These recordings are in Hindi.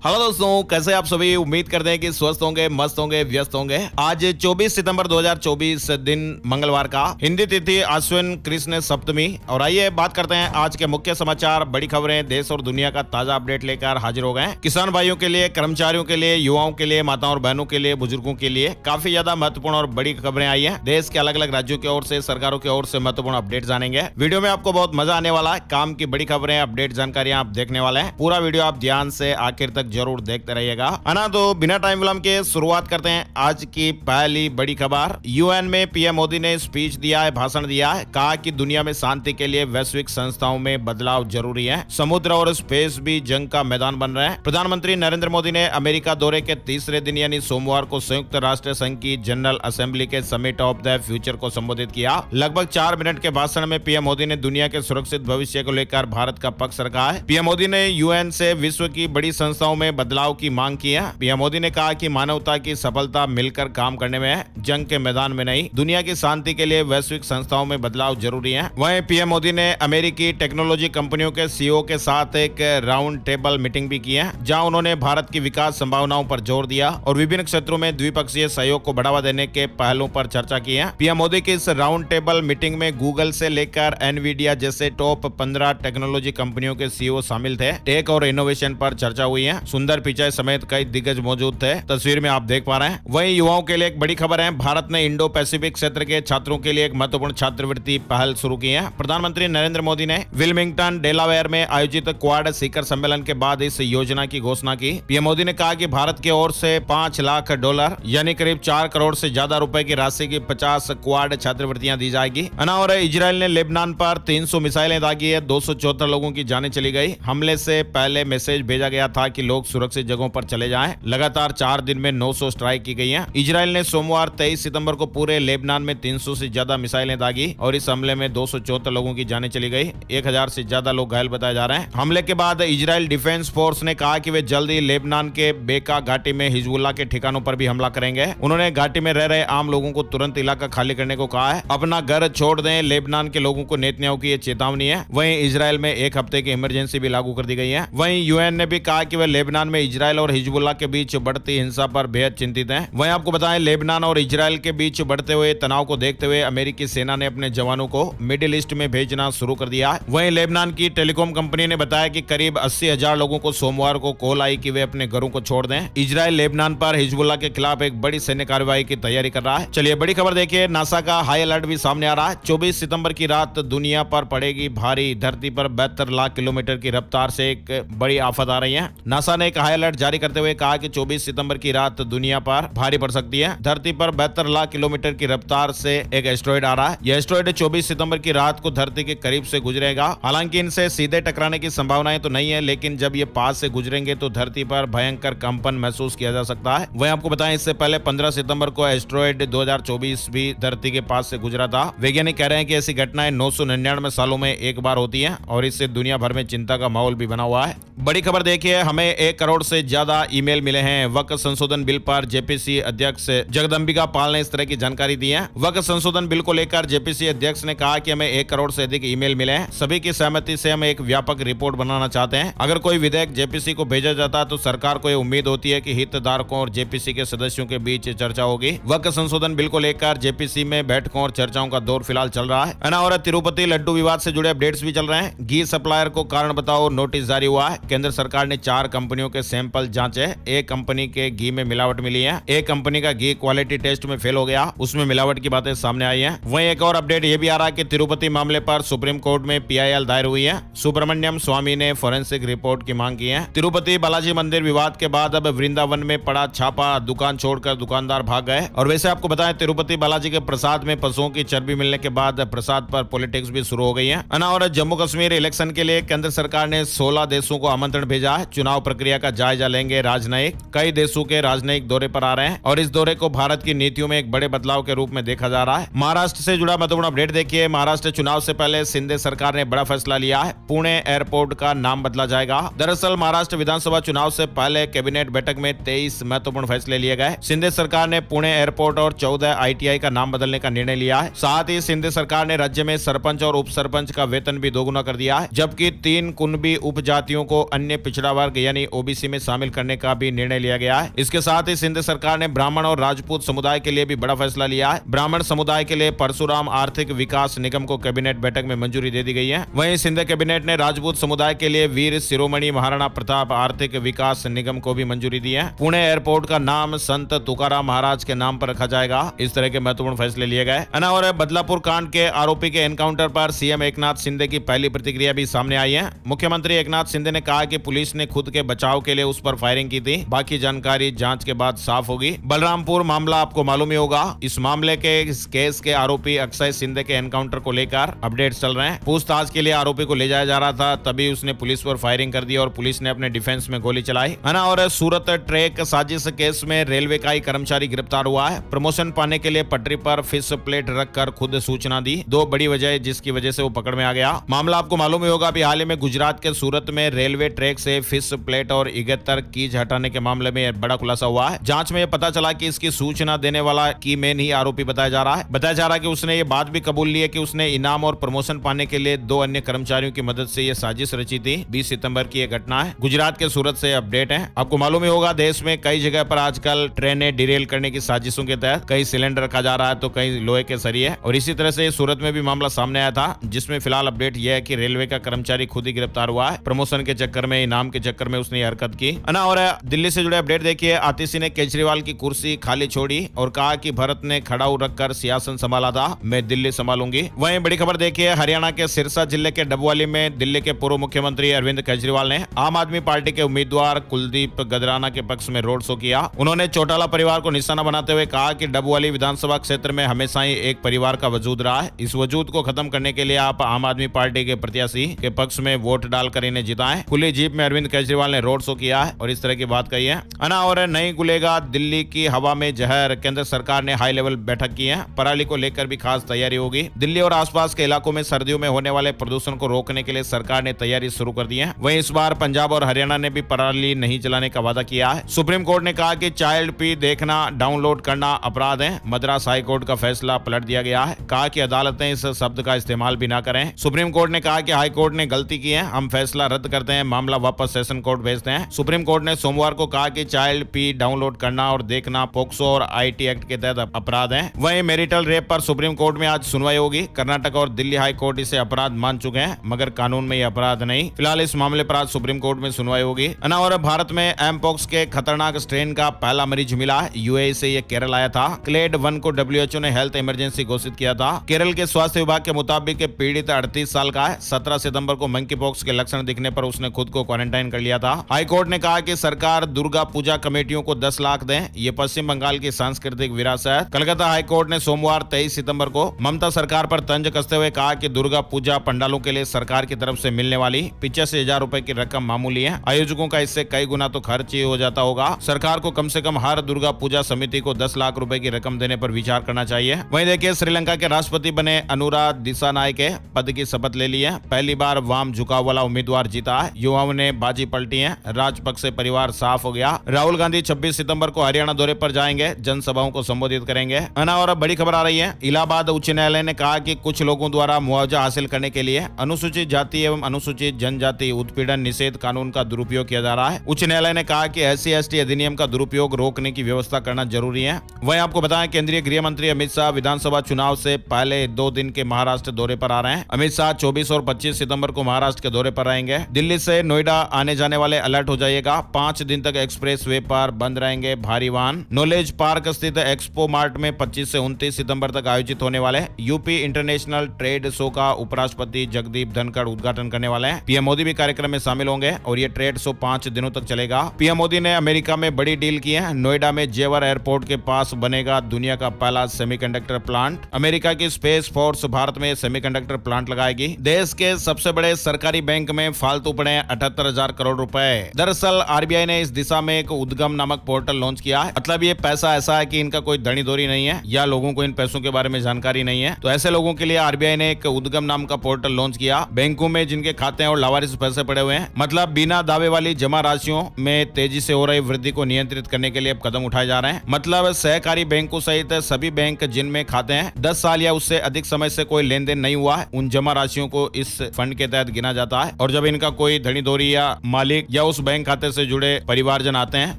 हेलो दोस्तों, कैसे आप सभी। उम्मीद करते हैं कि स्वस्थ होंगे, मस्त होंगे, व्यस्त होंगे। आज 24 सितंबर 2024 दिन मंगलवार का, हिंदी तिथि आश्विन कृष्ण सप्तमी। और आइए बात करते हैं आज के मुख्य समाचार, बड़ी खबरें, देश और दुनिया का ताजा अपडेट लेकर हाजिर हो गए। किसान भाइयों के लिए, कर्मचारियों के लिए, युवाओं के लिए, माताओं और बहनों के लिए, बुजुर्गों के लिए काफी ज्यादा महत्वपूर्ण और बड़ी खबरें आई है। देश के अलग अलग राज्यों की ओर से, सरकारों की ओर से महत्वपूर्ण अपडेट जानेंगे। वीडियो में आपको बहुत मजा आने वाला है। काम की बड़ी खबरें, अपडेट, जानकारियां आप देखने वाले हैं। पूरा वीडियो आप ध्यान से आखिर तक जरूर देखते रहिएगा, है ना। तो बिना टाइम विलंब के शुरुआत करते हैं आज की पहली बड़ी खबर। यूएन में पीएम मोदी ने स्पीच दिया है, भाषण दिया है। कहा कि दुनिया में शांति के लिए वैश्विक संस्थाओं में बदलाव जरूरी है। समुद्र और स्पेस भी जंग का मैदान बन रहे हैं। प्रधानमंत्री नरेंद्र मोदी ने अमेरिका दौरे के तीसरे दिन यानी सोमवार को संयुक्त राष्ट्र संघ की जनरल असेंबली के समिट ऑफ द फ्यूचर को संबोधित किया। लगभग 4 मिनट के भाषण में पीएम मोदी ने दुनिया के सुरक्षित भविष्य को लेकर भारत का पक्ष रखा है। पीएम मोदी ने यूएन से विश्व की बड़ी संस्थाओं में बदलाव की मांग की है। पीएम मोदी ने कहा कि मानवता की सफलता मिलकर काम करने में है, जंग के मैदान में नहीं। दुनिया की शांति के लिए वैश्विक संस्थाओं में बदलाव जरूरी है। वहीं पीएम मोदी ने अमेरिकी टेक्नोलॉजी कंपनियों के सीईओ के साथ एक राउंड टेबल मीटिंग भी की है, जहां उन्होंने भारत की विकास संभावनाओं पर जोर दिया और विभिन्न क्षेत्रों में द्विपक्षीय सहयोग को बढ़ावा देने के पहलों पर चर्चा की है। पीएम मोदी की इस राउंड टेबल मीटिंग में गूगल से लेकर एनवीडिया जैसे टॉप 15 टेक्नोलॉजी कंपनियों के सीईओ शामिल थे। टेक और इनोवेशन पर चर्चा हुई है। सुंदर पिचाई समेत कई दिग्गज मौजूद थे, तस्वीर में आप देख पा रहे हैं। वहीं युवाओं के लिए एक बड़ी खबर है। भारत ने इंडो पैसिफिक क्षेत्र के छात्रों के लिए एक महत्वपूर्ण छात्रवृत्ति पहल शुरू की है। प्रधानमंत्री नरेंद्र मोदी ने विल्मिंगटन, डेलावेयर में आयोजित क्वाड शिखर सम्मेलन के बाद इस योजना की घोषणा की। पीएम मोदी ने कहा कि भारत की ओर से $5 लाख यानी करीब 4 करोड़ से ज्यादा रुपए की राशि की 50 क्वाड छात्रवृत्तियां दी जाएगी। और इजराइल ने लेबनान पर 300 मिसाइलें दागी है। 274 लोगों की जानें चली गई। हमले से पहले मैसेज भेजा गया था कि लोग सुरक्षित जगहों पर चले जाएं। लगातार 4 दिन में 900 स्ट्राइक की गई हैं। इजराइल ने सोमवार 23 सितंबर को पूरे लेबनान में 300 से ज्यादा मिसाइलें दागी और इस हमले में 274 लोगों की जानें चली गई। 1000 से ज्यादा लोग घायल बताए जा रहे हैं। हमले के बाद इजराइल डिफेंस फोर्स ने कहा कि वे जल्द ही लेबनान के बेका घाटी में हिजबुल्लाह के ठिकानों पर भी हमला करेंगे। उन्होंने घाटी में रह रहे आम लोगों को तुरंत इलाका खाली करने को कहा है। अपना घर छोड़ दें, लेबनान के लोगों को नेतन्याहू की चेतावनी है। वहीं इजराइल में 1 हफ्ते की इमरजेंसी भी लागू कर दी गई है। वहीं यूएन ने भी कहा कि वे लेबनान में इजराइल और हिजबुल्लाह के बीच बढ़ती हिंसा पर बेहद चिंतित हैं। वहीं आपको बताएं, लेबनान और इजराइल के बीच बढ़ते हुए तनाव को देखते हुए अमेरिकी सेना ने अपने जवानों को मिडिल ईस्ट में भेजना शुरू कर दिया है। वहीं लेबनान की टेलीकॉम कंपनी ने बताया कि करीब 80,000 लोगों को सोमवार को कॉल आई कि वे अपने घरों को छोड़ दें। इजराइल लेबनान पर हिजबुल्लाह के खिलाफ एक बड़ी सैन्य कार्रवाई की तैयारी कर रहा है। चलिए बड़ी खबर देखिए, नासा का हाई अलर्ट भी सामने आ रहा है। 24 सितंबर की रात दुनिया पर पड़ेगी भारी। धरती पर 72 लाख किलोमीटर की रफ्तार से एक बड़ी आफत आ रही है। नासा ने एक हाई अलर्ट जारी करते हुए कहा कि 24 सितंबर की रात दुनिया पर भारी पड़ सकती है। धरती पर 72 लाख किलोमीटर की रफ्तार से एक एस्टेरॉयड आ रहा है। यह एस्टेरॉयड 24 सितंबर की रात को धरती के करीब से गुजरेगा। हालांकि इनसे सीधे टकराने की संभावनाएं तो नहीं है, लेकिन जब ये पास से गुजरेंगे तो धरती पर भयंकर कंपन महसूस किया जा सकता है। वहीं आपको बताएं, इससे पहले 15 सितंबर को एस्टेरॉयड 2024 भी धरती के पास से गुजरा था। वैज्ञानिक कह रहे हैं कि ऐसी घटनाएं 999 सालों में एक बार होती है और इससे दुनिया भर में चिंता का माहौल भी बना हुआ है। बड़ी खबर देखिए, हमें 1 करोड़ से ज्यादा ईमेल मिले हैं। वक्फ संशोधन बिल पर जेपीसी अध्यक्ष जगदंबिका पाल ने इस तरह की जानकारी दी है। वक्फ संशोधन बिल को लेकर जेपीसी अध्यक्ष ने कहा कि हमें 1 करोड़ से अधिक ईमेल मिले हैं। सभी की सहमति से हम एक व्यापक रिपोर्ट बनाना चाहते हैं। अगर कोई विधेयक जेपीसी को भेजा जाता है तो सरकार को यह उम्मीद होती है कि हितधारकों और जेपीसी के सदस्यों के बीच चर्चा होगी। वक्फ संशोधन बिल को लेकर जेपीसी में बैठकों और चर्चाओं का दौर फिलहाल चल रहा है ना। और तिरुपति लड्डू विवाद से जुड़े अपडेट्स भी चल रहे हैं। घी सप्लायर को कारण बताओ नोटिस जारी हुआ है। केंद्र सरकार ने 4 कंपनियों के सैंपल जांचे। एक कंपनी के घी में मिलावट मिली है। एक कंपनी का घी क्वालिटी टेस्ट में फेल हो गया, उसमें मिलावट की बातें सामने आई हैं। वहीं एक और अपडेट ये भी आ रहा है कि तिरुपति मामले पर सुप्रीम कोर्ट में पीआईएल दायर हुई है। सुब्रमण्यम स्वामी ने फोरेंसिक रिपोर्ट की मांग की है। तिरुपति बालाजी मंदिर विवाद के बाद अब वृंदावन में पड़ा छापा। दुकान छोड़कर दुकानदार भाग गए। और वैसे आपको बताएं, तिरुपति बालाजी के प्रसाद में पशुओं की चर्बी मिलने के बाद प्रसाद पर पॉलिटिक्स भी शुरू हो गई है। और जम्मू कश्मीर इलेक्शन के लिए केंद्र सरकार ने 16 देशों को आमंत्रण भेजा है। चुनाव प्रक्रिया का जायजा लेंगे राजनयिक। कई देशों के राजनयिक दौरे पर आ रहे हैं और इस दौरे को भारत की नीतियों में एक बड़े बदलाव के रूप में देखा जा रहा है। महाराष्ट्र से जुड़ा महत्वपूर्ण अपडेट देखिए। महाराष्ट्र चुनाव से पहले शिंदे सरकार ने बड़ा फैसला लिया है। पुणे एयरपोर्ट का नाम बदला जाएगा। दरअसल महाराष्ट्र विधानसभा चुनाव से पहले कैबिनेट बैठक में 23 महत्वपूर्ण फैसले लिए गए। शिंदे सरकार ने पुणे एयरपोर्ट और 14 आईटीआई का नाम बदलने का निर्णय लिया है। साथ ही शिंदे सरकार ने राज्य में सरपंच और उप सरपंच का वेतन भी दोगुना कर दिया है, जबकि 3 कुनबी उपजातियों को अन्य पिछड़ा वर्ग यानी ओबीसी में शामिल करने का भी निर्णय लिया गया है। इसके साथ ही सिंध सरकार ने ब्राह्मण और राजपूत समुदाय के लिए भी बड़ा फैसला लिया है। ब्राह्मण समुदाय के लिए परशुराम आर्थिक विकास निगम को कैबिनेट बैठक में मंजूरी दे दी गई है। वहीं सिंध कैबिनेट ने राजपूत समुदाय के लिए वीर शिरोमणि महाराणा प्रताप आर्थिक विकास निगम को भी मंजूरी दी है। पुणे एयरपोर्ट का नाम संत तुकाराम महाराज के नाम पर रखा जाएगा। इस तरह के महत्वपूर्ण फैसले लिए गए। और बदलापुर कांड के आरोपी के एनकाउंटर पर सीएम एकनाथ शिंदे की पहली प्रतिक्रिया भी सामने आई है। मुख्यमंत्री एकनाथ शिंदे ने कहा कि पुलिस ने खुद के बचाव के लिए उस पर फायरिंग की थी, बाकी जानकारी जांच के बाद साफ होगी। बलरामपुर मामला आपको मालूम ही होगा। इस मामले के इस केस के आरोपी अक्षय शिंदे के एनकाउंटर को लेकर अपडेट्स चल रहे हैं। पूछताछ के लिए आरोपी को ले जाया जा रहा था, तभी उसने पुलिस पर फायरिंग कर दी और पुलिस ने अपने डिफेंस में गोली चलाई, है ना। और सूरत ट्रैक साजिश केस में रेलवे का ही कर्मचारी गिरफ्तार हुआ है। प्रमोशन पाने के लिए पटरी पर फिश प्लेट रखकर खुद सूचना दी, दो बड़ी वजह जिसकी वजह से वो पकड़ में आ गया। मामला आपको मालूम ही होगा, अभी हाल ही में गुजरात के सूरत में रेलवे ट्रैक से फिश प्लेट और 71 कीज हटाने के मामले में बड़ा खुलासा हुआ है। जांच में यह पता चला कि इसकी सूचना देने वाला की मेन ही आरोपी बताया जा रहा है। बताया जा रहा है कि उसने ये बात भी कबूल ली है कि उसने इनाम और प्रमोशन पाने के लिए दो अन्य कर्मचारियों की मदद से यह साजिश रची थी। 20 सितंबर की यह घटना है। गुजरात के सूरत से अपडेट है। आपको मालूम ही होगा, देश में कई जगह पर आजकल ट्रेनें डिरेल करने की साजिशों के तहत कई सिलेंडर रखा जा रहा है तो कई लोहे के सरिये, और इसी तरह से सूरत में भी मामला सामने आया था, जिसमें फिलहाल अपडेट यह है कि रेलवे का कर्मचारी खुद ही गिरफ्तार हुआ है। प्रमोशन के चक्कर में, इनाम के चक्कर में उसने हरकत की, है ना। और दिल्ली से जुड़े अपडेट देखिए। आतिशी ने केजरीवाल की कुर्सी खाली छोड़ी और कहा कि भरत ने खड़ाऊ रखकर सियासन संभाला था, मैं दिल्ली संभालूंगी। वहीं बड़ी खबर देखिए, हरियाणा के सिरसा जिले के डबवाली में दिल्ली के पूर्व मुख्यमंत्री अरविंद केजरीवाल ने आम आदमी पार्टी के उम्मीदवार कुलदीप गदराना के पक्ष में रोड शो किया। उन्होंने चौटाला परिवार को निशाना बनाते हुए कहा कि डबवाली विधानसभा क्षेत्र में हमेशा ही एक परिवार का वजूद रहा है। इस वजूद को खत्म करने के लिए आप आम आदमी पार्टी के प्रत्याशी के पक्ष में वोट डालकर इन्हें जिताएं। खुली जीप में अरविंद केजरीवाल ने रोड शो किया है और इस तरह की बात कही है ना। और नहीं गुलेगा दिल्ली की हवा में जहर, केंद्र सरकार ने हाई लेवल बैठक की है। पराली को लेकर भी खास तैयारी होगी। दिल्ली और आसपास के इलाकों में सर्दियों में होने वाले प्रदूषण को रोकने के लिए सरकार ने तैयारी शुरू कर दी है। वहीं इस बार पंजाब और हरियाणा ने भी पराली नहीं जलाने का वादा किया है। सुप्रीम कोर्ट ने कहा कि चाइल्ड पी देखना, डाउनलोड करना अपराध है। मद्रास हाई कोर्ट का फैसला पलट दिया गया है। कहा कि अदालतें इस शब्द का इस्तेमाल भी ना करें। सुप्रीम कोर्ट ने कहा कि हाई कोर्ट ने गलती की है, हम फैसला रद्द करते हैं, मामला वापस सेशन कोर्ट भेजते हैं। सुप्रीम कोर्ट ने सोमवार को कहा कि चाइल्ड पी डाउनलोड करना और देखना पोक्सो और आईटी एक्ट के तहत अपराध है। वहीं मैरिटल रेप पर सुप्रीम कोर्ट में आज सुनवाई होगी। कर्नाटक और दिल्ली हाई कोर्ट इसे अपराध मान चुके हैं, मगर कानून में यह अपराध नहीं। फिलहाल इस मामले पर आज सुप्रीम कोर्ट में सुनवाई होगी। और भारत में एमपॉक्स के खतरनाक स्ट्रेन का पहला मरीज मिला है। यूएई से यह केरल आया था। क्लेड 1 को डब्ल्यूएचओ ने हेल्थ इमरजेंसी घोषित किया था। केरल के स्वास्थ्य विभाग के मुताबिक पीड़ित 38 साल का है। 17 सितंबर को मंकी पॉक्स के लक्षण दिखने पर उसने खुद को क्वारंटाइन कर लिया था। हाई कोर्ट ने कहा कि सरकार दुर्गा पूजा कमेटियों को 10 लाख दें, ये पश्चिम बंगाल की सांस्कृतिक विरासत। कलकत्ता हाई कोर्ट ने सोमवार 23 सितंबर को ममता सरकार पर तंज कसते हुए कहा कि दुर्गा पूजा पंडालों के लिए सरकार की तरफ से मिलने वाली 85,000 रुपए की रकम मामूली है। आयोजकों का इससे कई गुना तो खर्च ही हो जाता होगा। सरकार को कम से कम हर दुर्गा पूजा समिति को 10 लाख रुपए की रकम देने पर विचार करना चाहिए। वहीं देखिए, श्रीलंका के राष्ट्रपति बने अनुरा दिसानायके पद की शपथ ले ली है। पहली बार वाम झुकाव वाला उम्मीदवार जीता है। युवाओं ने बाजी पलटी है। राजपक्षे परिवार साफ हो गया। राहुल गांधी 26 सितंबर को हरियाणा दौरे पर जाएंगे, जनसभाओं को संबोधित करेंगे। और बड़ी खबर आ रही है, इलाहाबाद उच्च न्यायालय ने कहा कि कुछ लोगों द्वारा मुआवजा हासिल करने के लिए अनुसूचित जाति एवं अनुसूचित जनजाति उत्पीड़न निषेध कानून का दुरुपयोग किया जा रहा है। उच्च न्यायालय ने कहा कि SC/ST अधिनियम का दुरुपयोग रोकने की व्यवस्था करना जरूरी है। वहीं आपको बताएं, केंद्रीय गृह मंत्री अमित शाह विधानसभा चुनाव से पहले 2 दिन के महाराष्ट्र दौरे पर आ रहे हैं। अमित शाह 24 और 25 सितंबर को महाराष्ट्र के दौरे पर रहेंगे। दिल्ली से नोएडा आने जाने वाले अलर्ट हो जाइएगा। 5 दिन तक एक्सप्रेस वे पर बंद रहेंगे भारी वाहन। नॉलेज पार्क स्थित एक्सपो मार्ट में 25 से 29 सितंबर तक आयोजित होने वाले यूपी इंटरनेशनल ट्रेड शो का उपराष्ट्रपति जगदीप धनखड़ उद्घाटन करने वाले हैं। पीएम मोदी भी कार्यक्रम में शामिल होंगे और ये ट्रेड शो 5 दिनों तक चलेगा। पीएम मोदी ने अमेरिका में बड़ी डील की है। नोएडा में जेवर एयरपोर्ट के पास बनेगा दुनिया का पहला सेमीकंडक्टर प्लांट। अमेरिका की स्पेस फोर्स भारत में सेमीकंडक्टर प्लांट लगाएगी। देश के सबसे बड़े सरकारी बैंक में फालतू पड़े 78,000 करोड़ रुपए। दरअसल आरबीआई ने इस दिशा में एक उद्गम नामक पोर्टल लॉन्च किया है। मतलब ये पैसा ऐसा है कि इनका कोई धनी धोरी नहीं है या लोगों को इन पैसों के बारे में जानकारी नहीं है, तो ऐसे लोगों के लिए आरबीआई ने एक उद्गम नाम का पोर्टल लॉन्च किया। बैंकों में जिनके खाते और लावारिस पैसे पड़े हुए हैं, मतलब बिना दावे वाली जमा राशियों में तेजी से हो रही वृद्धि को नियंत्रित करने के लिए अब कदम उठाए जा रहे हैं। मतलब सहकारी बैंकों सहित सभी बैंक जिनमें खाते हैं 10 साल या उससे अधिक समय से कोई लेन देन नहीं हुआ है, उन जमा राशियों को इस फंड के तहत गिना जाता है। और जब इनका कोई धनी धोरी या मालिक या उस बैंक खाते से जुड़े परिवारजन आते हैं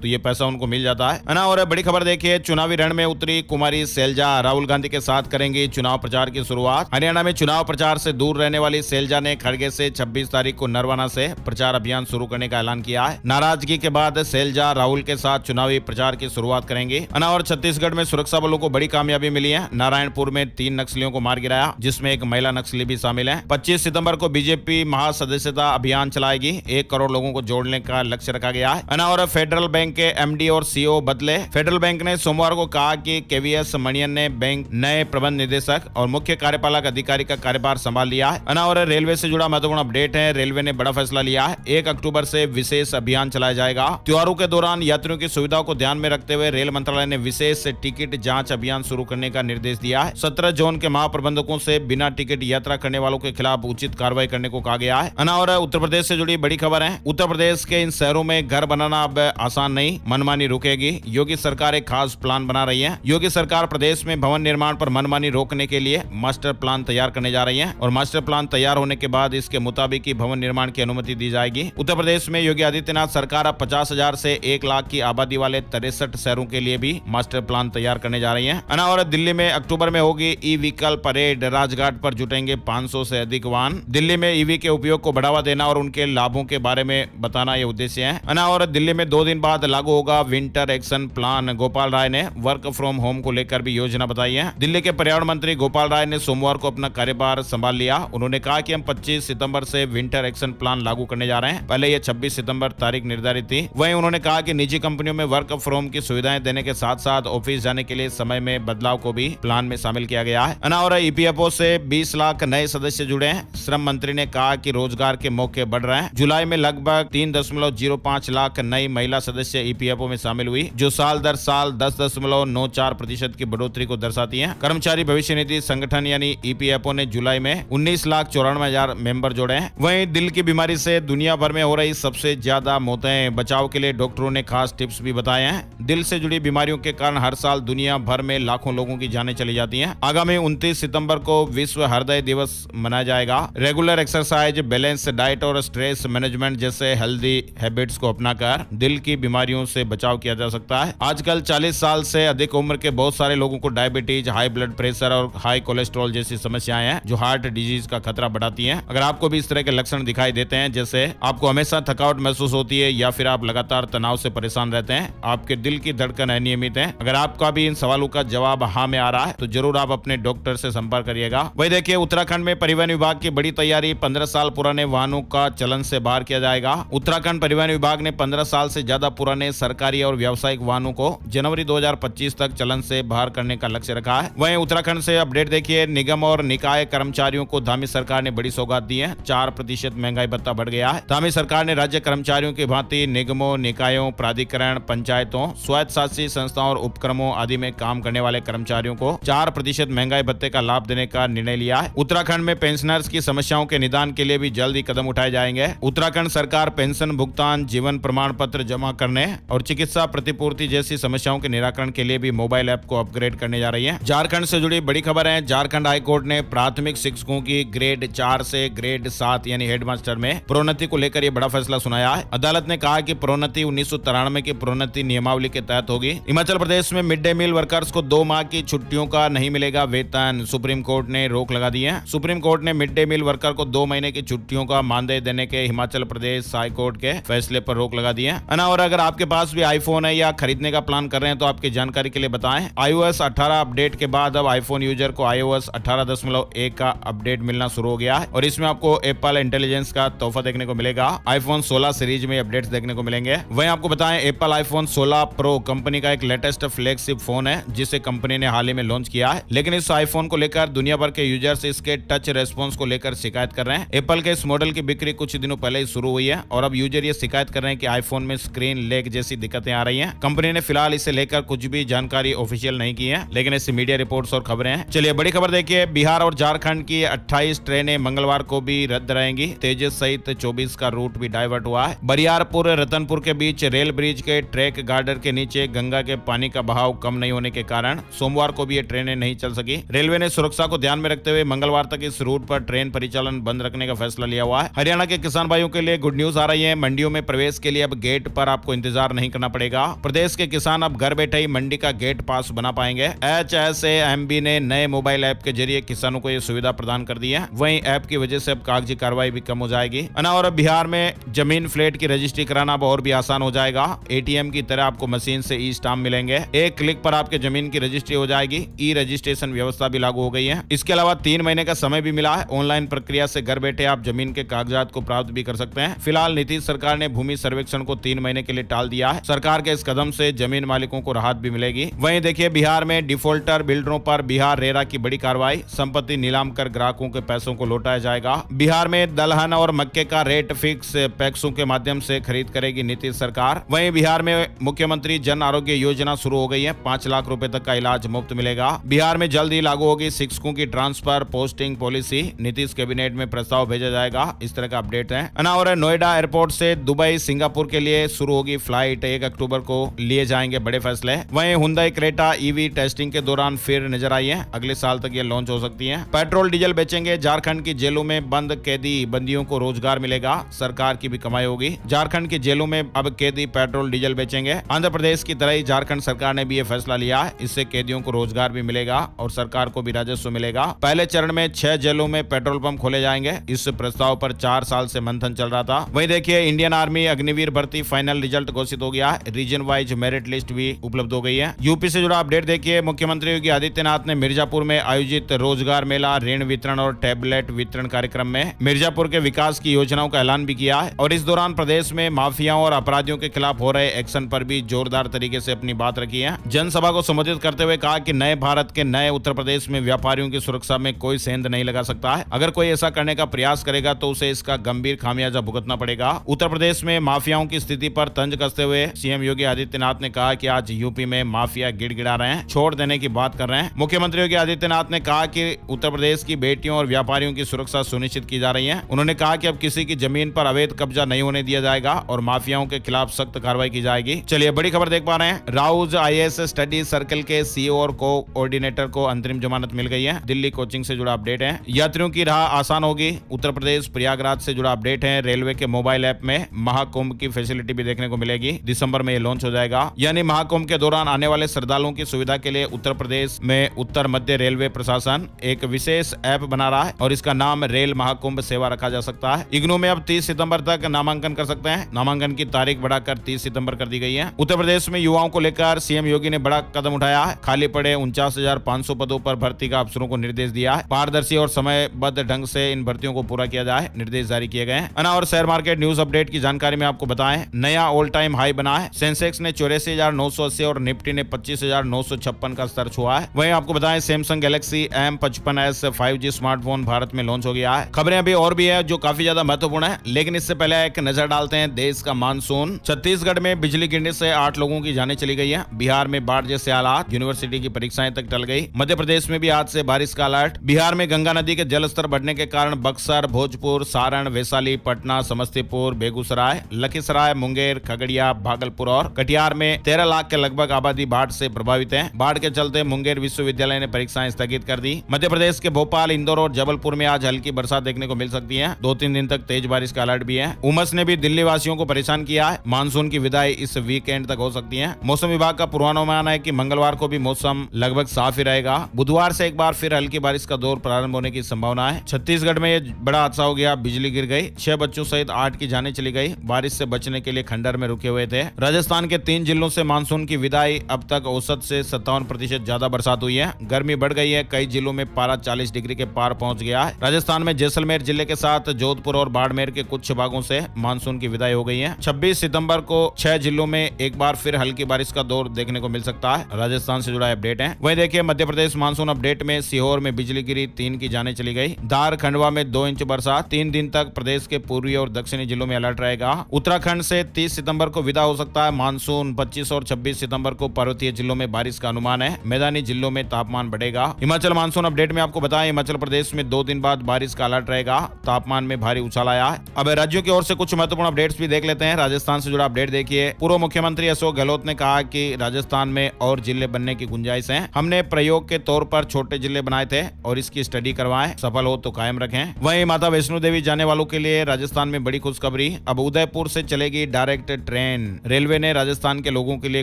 तो ये पैसा उनको मिल जाता है ना। और बड़ी खबर देखिए, चुनावी रण में उतरी कुमारी सैलजा, राहुल गांधी के साथ करेंगी चुनाव प्रचार की शुरुआत। हरियाणा में चुनाव प्रचार से दूर रहने वाली सैलजा ने खड़गे से 26 तारीख को नरवाना से प्रचार अभियान शुरू करने का ऐलान किया है। नाराजगी के बाद सैलजा राहुल के साथ चुनावी प्रचार की शुरुआत करेंगी। और छत्तीसगढ़ में सुरक्षा बलों को बड़ी कामयाबी मिली है। नारायणपुर में 3 नक्सलियों को मार गिराया, जिसमें एक महिला नक्सली भी शामिल है। 25 सितंबर को बीजेपी महासदस्यता अभियान चलाएगी। 1 करोड़ लोगों को जोड़ने का लक्ष्य रखा गया है। और फेडरल बैंक के एमडी और सीईओ बदले। फेडरल बैंक ने सोमवार को कहा कि केवीएस मणियन ने बैंक नए प्रबंध निदेशक और मुख्य कार्यपालक अधिकारी का कार्यभार संभाल लिया है। और रेलवे से जुड़ा महत्वपूर्ण अपडेट है। रेलवे ने बड़ा फैसला लिया है। 1 अक्टूबर से विशेष अभियान चलाया जाएगा। त्योहारों के दौरान यात्रियों की सुविधा को ध्यान में रखते हुए रेल मंत्रालय ने विशेष टिकट जांच अभियान शुरू करने का निर्देश दिया है। 17 जोन के महाप्रबंधकों से बिना टिकट यात्रा करने वालों के खिलाफ उचित कार्रवाई करने को कहा गया है। और उत्तर प्रदेश से जुड़ी बड़ी खबर है। उत्तर प्रदेश के इन शहरों में घर बनाना अब आसान नहीं, मनमानी रुकेगी। योगी सरकार एक खास प्लान बना रही है। योगी सरकार प्रदेश में भवन निर्माण पर मनमानी रोकने के लिए मास्टर प्लान तैयार करने जा रही है और मास्टर प्लान तैयार होने के बाद इसके मुताबिक ही भवन निर्माण की अनुमति दी जाएगी। उत्तर प्रदेश में योगी आदित्यनाथ सरकार अब 50,000 से 1 लाख की आबादी वाले 63 शहरों के लिए भी मास्टर प्लान तैयार करने जा रही है। और दिल्ली में अक्टूबर में होगी ई व्हीकल परेड। राजघाट पर जुटेंगे 500 से अधिक वाहन। दिल्ली में ईवी के उपयोग को बढ़ावा देना और उनके लाभों के बारे में बताना ये उद्देश्य है। और दिल्ली में 2 दिन बाद लागू होगा winter action plan. Gopal Rai ने वर्क फ्रॉम होम को लेकर भी योजना बताई है। दिल्ली के पर्यावरण मंत्री गोपाल राय ने सोमवार को अपना कार्यभार संभाल लिया। उन्होंने कहा कि हम 25 सितंबर से विंटर एक्शन प्लान लागू करने जा रहे हैं। पहले ये 26 सितंबर तारीख निर्धारित थी। वहीं उन्होंने कहा कि निजी कंपनियों में वर्क फ्रॉम की सुविधाएं देने के साथ साथ ऑफिस जाने के लिए समय में बदलाव को भी प्लान में शामिल किया गया है। और ईपीएफओ से 20 लाख नए सदस्य जुड़े हैं। श्रम मंत्री ने कहा कि रोजगार के मौके बढ़ रहे हैं। जुलाई में लगभग 3.05 लाख नई महिला सदस्य ईपीएफओ में शामिल हुई, जो साल दर साल 10.94% की बढ़ोतरी को दर्शाती है। कर्मचारी भविष्य निधि संगठन यानी ईपीएफओ ने जुलाई में 19,94,000 मेंबर जोड़े हैं। वहीं दिल की बीमारी से दुनिया भर में हो रही सबसे ज्यादा मौतें, बचाव के लिए डॉक्टरों ने खास टिप्स भी बताए हैं। दिल से जुड़ी बीमारियों के कारण हर साल दुनिया भर में लाखों लोगों की जानें चली जाती हैं। आगामी 29 सितंबर को विश्व हृदय दिवस मनाया जाएगा। रेगुलर एक्सरसाइज, बैलेंस डाइट और स्ट्रेस मैनेजमेंट जैसे हेल्दी हैबिट्स को अपनाकर दिल की बीमारियों से बचाव किया जा सकता है। आजकल 40 साल से अधिक उम्र के बहुत सारे लोगों को डायबिटीज, हाई ब्लड प्रेशर और हाई कोलेस्ट्रॉल जैसी समस्याएं हैं, जो हार्ट डिजीज का खतरा बढ़ाती हैं। अगर आपको भी इस तरह के लक्षण दिखाई देते हैं, जैसे आपको हमेशा थकावट महसूस होती है या फिर आप लगातार तनाव से परेशान रहते हैं, आपके दिल की धड़कन अनियमित है, अगर आपका भी इन सवालों का जवाब हाँ में आ रहा है तो जरूर आप अपने डॉक्टर से संपर्क करिएगा। वही देखिए, उत्तराखंड में परिवहन विभाग की बड़ी तैयारी। 15 साल पुराने वाहनों का चलन से बाहर किया जाएगा। उत्तराखंड परिवहन विभाग ने 15 साल से ज्यादा पुराने सरकारी और व्यावसायिक वाहनों को जनवरी 2025 तक चलन से बाहर करने का लक्ष्य रखा है। वहीं उत्तराखंड से अपडेट देखिए, निगम और निकाय कर्मचारियों को धामी सरकार ने बड़ी सौगात दी है। 4% महंगाई भत्ता बढ़ गया है। धामी सरकार ने राज्य कर्मचारियों की भांति निगमों, निकायों, प्राधिकरण, पंचायतों, स्वायत्त शासी संस्थाओं और उपक्रमों आदि में काम करने वाले कर्मचारियों को 4% महंगाई भत्ते का लाभ देने का निर्णय लिया है। उत्तराखंड में पेंशनर्स की समस्याओं के निदान के लिए भी जल्द ही कदम उठाए जाएंगे। उत्तराखंड सरकार पेंशन भुगतान, जीवन प्रमाण पत्र जमा करने और चिकित्सा प्रतिपूर्ति जैसी समस्याओं के निराकरण के लिए भी मोबाइल ऐप को अपग्रेड करने जा रही है। झारखंड से जुड़ी बड़ी खबर है। झारखंड हाईकोर्ट ने प्राथमिक शिक्षकों की ग्रेड 4 से ग्रेड 7 यानी हेडमास्टर में प्रोन्नति को लेकर यह बड़ा फैसला सुनाया है। अदालत ने कहा कि प्रोन्नति 1993 की प्रोन्नति नियमावली के तहत होगी। हिमाचल प्रदेश में मिड डे मील वर्कर्स को 2 माह की छुट्टियों का नहीं मिलेगा वेतन। सुप्रीम कोर्ट ने रोक लगा दी है। सुप्रीम कोर्ट ने मिड डे मील वर्कर को 2 महीने की छुट्टियों का मानदेय देने के हिमाचल प्रदेश हाईकोर्ट के फैसले पर रोक लगा दी है। और अगर आपके पास भी आईफोन है या खरीदने का प्लान कर रहे हैं तो आपकी जानकारी के लिए बताएं, iOS 18 अपडेट के बाद अब आईफोन यूजर को iOS 18.1 का अपडेट मिलना शुरू हो गया है और इसमें आपको एप्पल इंटेलिजेंस का तोहफा देखने को मिलेगा। आईफोन 16 सीरीज में अपडेट्स देखने को मिलेंगे। वहीं आपको बताएं, एप्पल आईफोन 16 प्रो कंपनी का एक लेटेस्ट फ्लैगशिप फोन है जिसे कंपनी ने हाल ही में लॉन्च किया है। लेकिन इस आईफोन को लेकर दुनिया भर के यूजर्स इसके टच रेस्पॉन्स को लेकर शिकायत कर रहे हैं। एप्पल के इस मॉडल की बिक्री कुछ दिनों पहले ही शुरू हुई है और अब यूजर ये शिकायत कर रहे हैं कि आईफोन में स्क्रीन लैग जैसी दिक्कतें आ रही हैं। कंपनी ने फिलहाल इसे लेकर कुछ भी जानकारी ऑफिशियल नहीं की है, लेकिन ऐसी मीडिया रिपोर्ट्स और खबरें हैं। चलिए बड़ी खबर देखिए, बिहार और झारखंड की 28 ट्रेनें मंगलवार को भी रद्द रहेंगी। तेजस सहित 24 का रूट भी डाइवर्ट हुआ है। बरियारपुर रतनपुर के बीच रेल ब्रिज के ट्रैक गार्डर के नीचे गंगा के पानी का बहाव कम नहीं होने के कारण सोमवार को भी ये ट्रेनें नहीं चल सकी। रेलवे ने सुरक्षा को ध्यान में रखते हुए मंगलवार तक इस रूट पर ट्रेन परिचालन बंद रखने का फैसला लिया हुआ है। हरियाणा के किसान भाइयों के लिए गुड न्यूज आ रही है है, मंडियों में प्रवेश के लिए अब गेट पर आपको इंतजार नहीं करना पड़ेगा। प्रदेश के किसान अब घर बैठे ही मंडी का गेट पास बना पाएंगे। HSAMB ने नए मोबाइल ऐप के जरिए किसानों को यह सुविधा प्रदान कर दी है। वहीं ऐप की वजह से अब कागजी कार्रवाई भी कम हो जाएगी। और बिहार में जमीन फ्लैट की रजिस्ट्री कराना अब और भी आसान हो जाएगा। ATM की तरह आपको मशीन से ई स्टाम्प मिलेंगे। एक क्लिक पर आपके जमीन की रजिस्ट्री हो जाएगी। ई रजिस्ट्रेशन व्यवस्था भी लागू हो गई है। इसके अलावा 3 महीने का समय भी मिला है। ऑनलाइन प्रक्रिया से घर बैठे आप जमीन के कागजात को प्राप्त भी कर सकते हैं। फिलहाल नीतीश सरकार ने भूमि सर्वेक्षण को 3 महीने के लिए टाल दिया है। सरकार के इस कदम से जमीन मालिकों को राहत भी मिलेगी। वहीं देखिए, बिहार में डिफॉल्टर बिल्डरों पर बिहार रेरा की बड़ी कार्रवाई। संपत्ति नीलाम कर ग्राहकों के पैसों को लौटाया जाएगा। बिहार में दलहन और मक्के का रेट फिक्स पैक्सों के माध्यम से खरीद करेगी नीतीश सरकार। वहीं बिहार में मुख्यमंत्री जन आरोग्य योजना शुरू हो गई है। 5 लाख रुपए तक का इलाज मुफ्त मिलेगा। बिहार में जल्द ही लागू होगी शिक्षकों की transfer posting policy. Nitish cabinet में प्रस्ताव भेजा जाएगा। इस तरह का अपडेट है। और नोएडा एयरपोर्ट से दुबई सिंगापुर के लिए शुरू होगी फ्लाइट। 1 अक्टूबर को लिए जाएंगे बड़े फैसले। वहीं हुंडई क्रेटा EV टेस्टिंग के दौरान फिर नजर आई है। अगले साल तक ये लॉन्च हो सकती है। पेट्रोल डीजल बेचेंगे। झारखंड की जेलों में बंद कैदी बंदियों को रोजगार मिलेगा। सरकार की भी कमाई होगी। झारखंड की जेलों में अब कैदी पेट्रोल डीजल बेचेंगे। आंध्र प्रदेश की तरह ही झारखंड सरकार ने भी यह फैसला लिया है। इससे कैदियों को रोजगार भी मिलेगा और सरकार को भी राजस्व मिलेगा। पहले चरण में 6 जेलों में पेट्रोल पंप खोले जाएंगे। इस प्रस्ताव पर 4 साल से मंथन चल रहा था। वहीं देखिए, इंडियन आर्मी अग्निवीर भर्ती फाइनल रिजल्ट घोषित हो गया है। रीजन वाइज मेरिट लिस्ट भी उपलब्ध हो गई है। यूपी से जुड़ा अपडेट देखिए, मुख्यमंत्री योगी आदित्यनाथ ने मिर्जापुर में आयोजित रोजगार मेला, ऋण वितरण और टैबलेट वितरण कार्यक्रम में मिर्जापुर के विकास की योजनाओं का ऐलान भी किया है। और इस दौरान प्रदेश में माफियाओं और अपराधियों के खिलाफ हो रहे एक्शन पर भी जोरदार तरीके से अपनी बात रखी है। जनसभा को संबोधित करते हुए कहा कि नए भारत के नए उत्तर प्रदेश में व्यापारियों की सुरक्षा में कोई सेंध नहीं लगा सकता है। अगर कोई ऐसा करने का प्रयास करेगा तो उसे इसका गंभीर खामियाजा भुगतना पड़ेगा। उत्तर प्रदेश में माफियाओं की स्थिति पर तंज कसते हुए सीएम योगी आदित्यनाथ ने कहा कि आज यूपी में माफिया गिड़गिड़ा रहे हैं, छोड़ देने की बात कर रहे हैं। मुख्यमंत्री योगी आदित्यनाथ ने कहा कि उत्तर प्रदेश की बेटियों और व्यापारियों की सुरक्षा सुनिश्चित की जा रही है। उन्होंने कहा कि अब किसी की जमीन पर अवैध कब्जा नहीं होने दिया जाएगा और माफियाओं के खिलाफ सख्त कार्रवाई की जाएगी। चलिए, बड़ी खबर देख पा रहे हैं। राउज IAS स्टडी सर्कल के CEO और कोऑर्डिनेटर को अंतरिम जमानत मिल गई है। दिल्ली कोचिंग से जुड़ा अपडेट है। यात्रियों की राह आसान होगी। उत्तर प्रदेश प्रयागराज से जुड़ा अपडेट है। रेलवे के मोबाइल ऐप में महाकुंभ की फैसिलिटी भी देखने को मिलेगी। दिसंबर में ये लॉन्च हो जाएगा। यानी महाकुंभ के दौरान आने वाले श्रद्धालुओं की सुविधा के लिए उत्तर प्रदेश में उत्तर मध्य रेलवे प्रशासन एक विशेष ऐप बना रहा है और इसका नाम रेल महाकुंभ सेवा रखा जा सकता है। इग्नू में अब 30 सितंबर तक नामांकन कर सकते हैं। नामांकन की तारीख बढ़ाकर 30 सितंबर कर दी गई है। उत्तर प्रदेश में युवाओं को लेकर सीएम योगी ने बड़ा कदम उठाया है। खाली पड़े 49,500 पदों पर भर्ती का अफसरों को निर्देश दिया है। पारदर्शी और समयबद्ध ढंग से इन भर्तियों को पूरा किया जाए, निर्देश जारी किए गए हैं। और शेयर मार्केट न्यूज अपडेट की जानकारी में आपको बताएं, नया ऑल टाइम हाई बना है। सेंसेक्स ने 84,980 और निफ्टी ने 25,956 का स्तर छुआ है। वहीं आपको बताएं, Samsung Galaxy M55s 5G smartphone Bharat में लॉन्च हो गया है। खबरें अभी और भी है जो काफी ज्यादा महत्वपूर्ण है, लेकिन इससे पहले एक नजर डालते हैं देश का मानसून। छत्तीसगढ़ में बिजली गिरने से 8 लोगों की जानें चली गई है। बिहार में बाढ़ जैसे हालात, यूनिवर्सिटी की परीक्षाएं तक टल गई। मध्य प्रदेश में भी आज से बारिश का अलर्ट। बिहार में गंगा नदी के जलस्तर बढ़ने के कारण बक्सर, भोजपुर, सारण, वैशाली, पटना, समस्तीपुर, बेगूसराय, लखीसराय, मुंगेर, खगड़िया, भागलपुर और कटिहार में 13 लाख के लगभग आबादी बाढ़ से प्रभावित है। बाढ़ के चलते मुंगेर विश्वविद्यालय ने परीक्षाएं स्थगित कर दी। मध्य प्रदेश के भोपाल, इंदौर और जबलपुर में आज हल्की बरसात देखने को मिल सकती है। 2-3 दिन तक तेज बारिश का अलर्ट भी है। उमस ने भी दिल्ली वासियों को परेशान किया है। मानसून की विदाई इस वीकेंड तक हो सकती है। मौसम विभाग का पूर्वानुमान है कि मंगलवार को भी मौसम लगभग साफ ही रहेगा। बुधवार से एक बार फिर हल्की बारिश का दौर प्रारंभ होने की संभावना है। छत्तीसगढ़ में ये बड़ा हादसा हो गया, बिजली गिर गई। 6 बच्चों सहित 8 की जानें चली गई। बारिश से बचने के लिए खंडर में रुके हुए थे। राजस्थान के 3 जिलों से मानसून की विदाई। अब तक औसत से 57% ज्यादा बरसात हुई है। गर्मी बढ़ गई है। कई जिलों में पारा 40 डिग्री के पार पहुंच गया है। राजस्थान में जैसलमेर जिले के साथ जोधपुर और बाड़मेर के कुछ भागों से मानसून की विदाई हो गई है। 26 सितंबर को 6 जिलों में एक बार फिर हल्की बारिश का दौर देखने को मिल सकता है। राजस्थान से जुड़ा अपडेट है। वहीं देखिए, मध्य प्रदेश मानसून अपडेट में सीहोर में बिजली गिरी, 3 की जानें चली गई। धार, खंडवा में 2 इंच बरसात। 3 दिन तक प्रदेश के पूर्वी और दक्षिणी जिलों में अलर्ट रहेगा। उत्तराखंड से 30 सितंबर को विदा हो सकता है मानसून। 25 और 26 सितंबर को पर्वतीय जिलों में बारिश का अनुमान है। मैदानी जिलों में तापमान बढ़ेगा। हिमाचल मानसून अपडेट में आपको बताएं, हिमाचल प्रदेश में 2 दिन बाद बारिश का अलर्ट रहेगा। तापमान में भारी उछाल आया है। अब राज्यों की ओर से कुछ महत्वपूर्ण अपडेट्स भी देख लेते हैं। राजस्थान से जुड़ा अपडेट देखिए। पूर्व मुख्यमंत्री अशोक गहलोत ने कहा कि राजस्थान में और जिले बनने की गुंजाइश है। हमने प्रयोग के तौर पर छोटे जिले बनाए थे और इसकी स्टडी करवाएं, सफल हो तो कायम रखें। वहीं माता वैष्णो देवी जाने वालों के लिए राजस्थान में बड़ी खुशखबरी खुशखबरी, अब उदयपुर से चलेगी डायरेक्ट ट्रेन। रेलवे ने राजस्थान के लोगों के लिए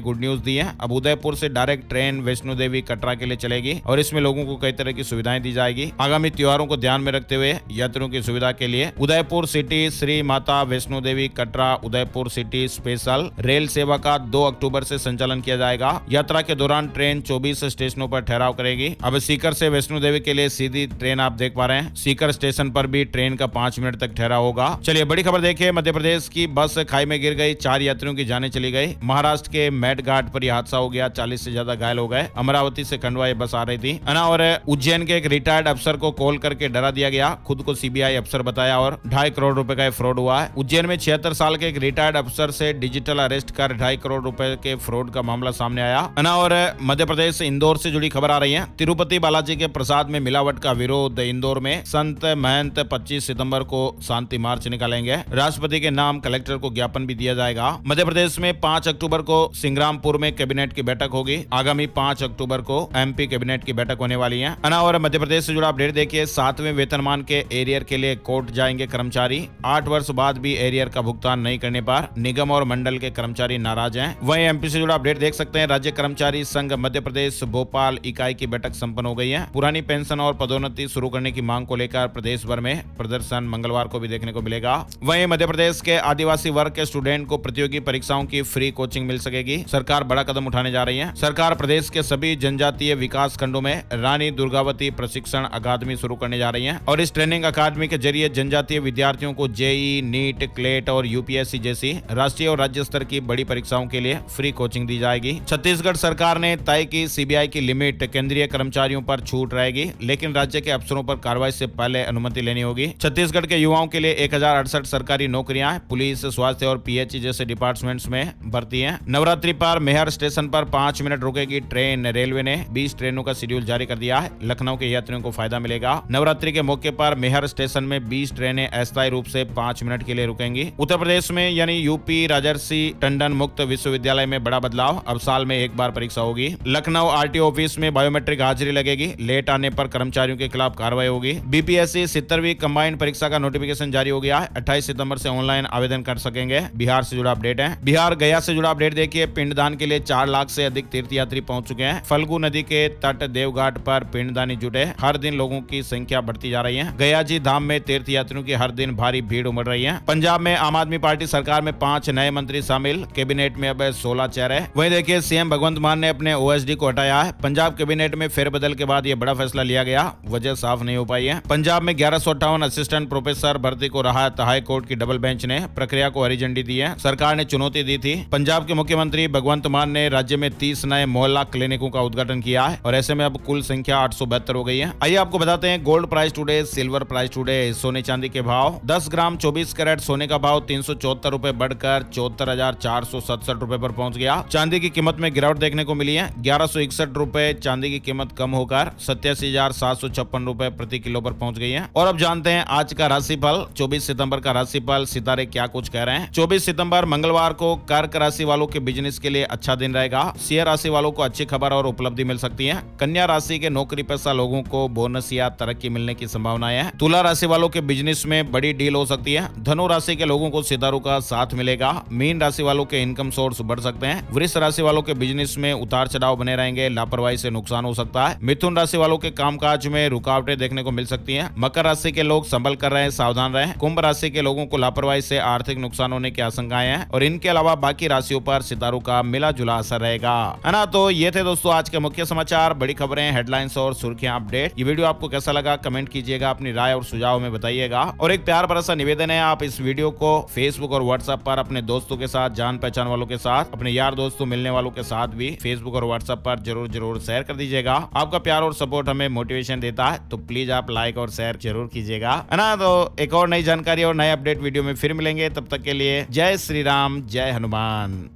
गुड न्यूज दी है। अब उदयपुर से डायरेक्ट ट्रेन वैष्णो देवी कटरा के लिए चलेगी और इसमें लोगों को कई तरह की सुविधाएं दी जाएगी। आगामी त्योहारों को ध्यान में रखते हुए यात्रियों की सुविधा के लिए Udaipur city Shri Mata Vaishno Devi Katra Udaipur city special rail सेवा का 2 अक्टूबर से संचालन किया जाएगा। यात्रा के दौरान ट्रेन 24 स्टेशनों पर ठहराव करेगी। अब सीकर से वैष्णो देवी के लिए सीधी ट्रेन आप देख पा रहे हैं। सीकर स्टेशन पर भी ट्रेन का 5 मिनट तक ठहराव होगा। चलिए बड़ी खबर देखिए, मध्य प्रदेश की बस खाई में गिर गई, 4 यात्रियों की जानें चली गई। महाराष्ट्र के मेट घाट पर यह हादसा हो गया, 40 से ज्यादा घायल हो गए। अमरावती से खंडवा ये बस आ रही थी और उज्जैन के एक रिटायर्ड अफसर को कॉल करके डरा दिया गया, खुद को सीबीआई अफसर बताया और 2.5 करोड़ रुपए का फ्रॉड हुआ है। उज्जैन में 76 साल के एक रिटायर्ड अफसर से डिजिटल अरेस्ट कर 2.5 करोड़ रुपए के फ्रॉड का मामला सामने आया। और मध्य प्रदेश इंदौर से जुड़ी खबर आ रही है। तिरुपति बालाजी के प्रसाद में मिलावट का विरोध, इंदौर में संत महंत 25 सितंबर को शांति मार्च निकालेंगे। राष्ट्रपति के नाम कलेक्टर को ज्ञापन भी दिया जाएगा। मध्य प्रदेश में 5 अक्टूबर को सिंग्रामपुर में कैबिनेट की बैठक होगी। आगामी 5 अक्टूबर को एमपी कैबिनेट की बैठक होने वाली है। और मध्य प्रदेश से जुड़ा अपडेट देखिए, 7वें वेतनमान के एरियर के लिए कोर्ट जाएंगे कर्मचारी। 8 वर्ष बाद भी एरियर का भुगतान नहीं करने पर निगम और मंडल के कर्मचारी नाराज हैं। वहीं एमपी से जुड़ा अपडेट देख सकते हैं, राज्य कर्मचारी संघ मध्य प्रदेश भोपाल इकाई की बैठक संपन्न हो गई है। पुरानी पेंशन और पदोन्नति शुरू करने की मांग को लेकर प्रदेश भर में प्रदर्शन मंगलवार को भी देखने को मिलेगा। वहीं मध्य प्रदेश के आदिवासी वर्ग के स्टूडेंट को प्रतियोगी परीक्षाओं की फ्री कोचिंग मिल सकेगी। सरकार बड़ा कदम उठाने जा रही है। सरकार प्रदेश के सभी जनजातीय विकास खंडों में रानी दुर्गावती प्रशिक्षण अकादमी शुरू करने जा रही है और इस ट्रेनिंग अकादमी के जरिए जनजातीय विद्यार्थियों को जेई, नीट, क्लेट और यूपीएससी जैसी राष्ट्रीय और राज्य स्तर की बड़ी परीक्षाओं के लिए फ्री कोचिंग दी जाएगी। छत्तीसगढ़ सरकार ने तय की सीबीआई की लिमिट, केंद्रीय कर्मचारियों पर छूट रहेगी, लेकिन राज्य के अफसरों पर कार्रवाई से पहले अनुमति लेनी होगी। छत्तीसगढ़ के युवाओं के लिए 1068 सरकारी नौकरियां पुलिस, स्वास्थ्य और पीएचई जैसे डिपार्टमेंट्स में भर्ती हैं। नवरात्रि पर मेहर स्टेशन पर 5 मिनट रुकेगी ट्रेन। रेलवे ने 20 ट्रेनों का शेड्यूल जारी कर दिया है। लखनऊ के यात्रियों को फायदा मिलेगा। नवरात्रि के मौके पर मेहर स्टेशन में 20 ट्रेनें अस्थायी रूप से 5 मिनट के लिए रुकेंगी। उत्तर प्रदेश में यानी यूपी राजर्षि टंडन मुक्त विश्वविद्यालय में बड़ा बदलाव, अब साल में एक बार परीक्षा होगी। लखनऊ आरटीओ ऑफिस में बायोमेट्रिक हाजिरी लगेगी। लेट आने पर कर्मचारियों के खिलाफ कार्रवाई होगी। बीपीएससी 70वीं कंबाइंड परीक्षा का नोटिफिकेशन जारी हो गया है। 28 सितंबर से ऑनलाइन आवेदन कर सकेंगे। बिहार से जुड़ा अपडेट है। बिहार गया से जुड़ा अपडेट देखिए, पिंडदान के लिए 4 लाख से अधिक तीर्थयात्री पहुंच चुके हैं। फल्गु नदी के तट देवघाट पर पिंडदानी जुटे। हर दिन लोगों की संख्या बढ़ती जा रही है। गया जी धाम में तीर्थयात्रियों की हर दिन भारी भीड़ उमड़ रही है। पंजाब में आम आदमी पार्टी सरकार में 5 नए मंत्री शामिल। कैबिनेट में अब 16 चेहरे। वहीं देखिए, सीएम भगवंत मान ने अपने ओएसडी को हटाया है। पंजाब कैबिनेट में फेरबदल के बाद यह बड़ा फैसला लिया गया, वजह साफ नहीं हो पाई है। पंजाब में 1158 असिस्टेंट प्रोफेसर भर्ती को राहत, हाई कोर्ट की डबल बेंच ने प्रक्रिया को हरी झंडी दी है। सरकार ने चुनौती दी थी। पंजाब के मुख्यमंत्री भगवंत मान ने राज्य में 30 नए मोहल्ला क्लिनिकों का उद्घाटन किया है और ऐसे में अब कुल संख्या 872 हो गई है। आइए आपको बताते हैं gold price today, silver price today, सोने चांदी के भाव। 10 ग्राम 24 कैरेट सोने का भाव 374 रुपए बढ़कर 74,467 रुपए पर पहुंच गया। चांदी की कीमत में गिरावट देखने को मिली है। 1161 रुपए चांदी की कीमत कम होकर 87,756 रुपए प्रति किलो पर पहुंच गई है। और अब जानते हैं आज का राशिफल। 24 सितंबर का राशिफल सितारे क्या कुछ कह रहे हैं। 24 सितंबर मंगलवार को कर्क राशि वालों के बिजनेस के लिए अच्छा दिन रहेगा। शेयर राशि वालों को अच्छी खबर और उपलब्धि मिल सकती है। कन्या राशि के नौकरी पेशा लोगों को बोनस या तरक्की मिलने की संभावनाएं है। तुला राशि वालों के बिजनेस में बड़ी डील हो सकती है। धनु राशि के लोगों को सितारों का साथ मिलेगा। मीन राशि वालों के इनकम सोर्स बढ़ सकते हैं। वृष राशि वालों के बिजनेस में उतार चढ़ाव बने रहेंगे, लापरवाही से नुकसान हो सकता है। मिथुन राशि वालों के कामकाज में रुकावटें देखने को मिल सकती है। मकर राशि के लोग संभल कर रहे, सावधान रहें। कुंभ राशि के लोगों को लापरवाही से आर्थिक नुकसान होने की आशंकाएं हैं और इनके अलावा बाकी राशियों पर सितारों का मिला जुला असर रहेगा, है ना। तो ये थे दोस्तों आज के मुख्य समाचार, बड़ी खबरें, हेडलाइंस और सुर्खियां, अपडेट। ये वीडियो आपको कैसा लगा कमेंट कीजिएगा, अपनी राय और सुझाव में बताइएगा। और एक प्यार भरा सा निवेदन है, आप इस वीडियो को फेसबुक और व्हाट्सएप पर अपने दोस्तों के साथ, जान पहचान वालों के साथ, अपने यार दोस्तों मिलने वालों के साथ भी फेसबुक और व्हाट्सएप पर जरूर शेयर कर दीजिएगा। आपका प्यार और सपोर्ट हमें मोटिवेशन देता है, तो प्लीज आप लाइक और शेयर जरूर कीजिएगा, है ना। तो एक और नई जानकारी और नए अपडेट वीडियो में फिर मिलेंगे, तब तक के लिए जय श्री राम, जय हनुमान।